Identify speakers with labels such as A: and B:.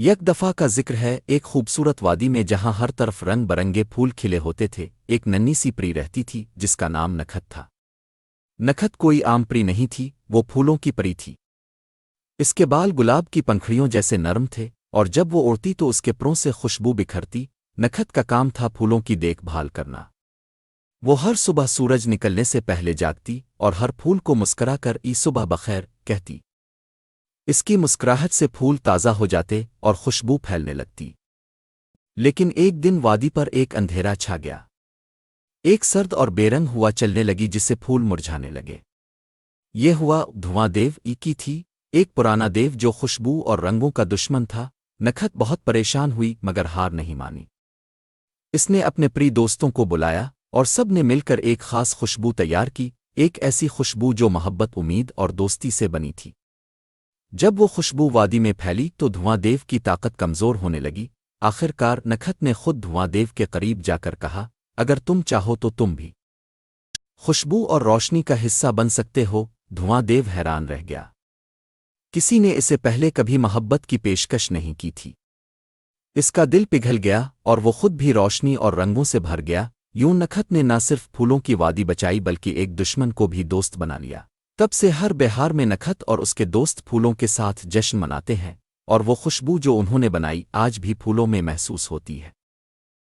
A: یک دفعہ کا ذکر ہے، ایک خوبصورت وادی میں جہاں ہر طرف رنگ برنگے پھول کھلے ہوتے تھے، ایک ننھی سی پری رہتی تھی جس کا نام نکھت تھا۔ نکھت کوئی عام پری نہیں تھی، وہ پھولوں کی پری تھی۔ اس کے بال گلاب کی پنکھڑیوں جیسے نرم تھے، اور جب وہ اڑتی تو اس کے پروں سے خوشبو بکھرتی۔ نکھت کا کام تھا پھولوں کی دیکھ بھال کرنا۔ وہ ہر صبح سورج نکلنے سے پہلے جاگتی اور ہر پھول کو مسکرا کر صبح بخیر کہتی۔ اس کی مسکراہٹ سے پھول تازہ ہو جاتے اور خوشبو پھیلنے لگتی۔ لیکن ایک دن وادی پر ایک اندھیرا چھا گیا۔ ایک سرد اور بے رنگ ہوا چلنے لگی جس سے پھول مرجھانے لگے۔ یہ ہوا دھواں دیو کی تھی، ایک پرانا دیو جو خوشبو اور رنگوں کا دشمن تھا۔ نکھت بہت پریشان ہوئی مگر ہار نہیں مانی۔ اس نے اپنے پری دوستوں کو بلایا اور سب نے مل کر ایک خاص خوشبو تیار کی، ایک ایسی خوشبو جو محبت، امید اور دوستی سے بنی تھی۔ جب وہ خوشبو وادی میں پھیلی تو دھواں دیو کی طاقت کمزور ہونے لگی۔ آخر کار نکھت نے خود دھواں دیو کے قریب جا کر کہا، اگر تم چاہو تو تم بھی خوشبو اور روشنی کا حصہ بن سکتے ہو۔ دھواں دیو حیران رہ گیا، کسی نے اسے پہلے کبھی محبت کی پیشکش نہیں کی تھی۔ اس کا دل پگھل گیا اور وہ خود بھی روشنی اور رنگوں سے بھر گیا۔ یوں نکھت نے نہ صرف پھولوں کی وادی بچائی بلکہ ایک دشمن کو بھی دوست بنا لیا۔ تب سے ہر بہار میں نکھت اور اس کے دوست پھولوں کے ساتھ جشن مناتے ہیں، اور وہ خوشبو جو انہوں نے بنائی آج بھی پھولوں میں محسوس ہوتی ہے۔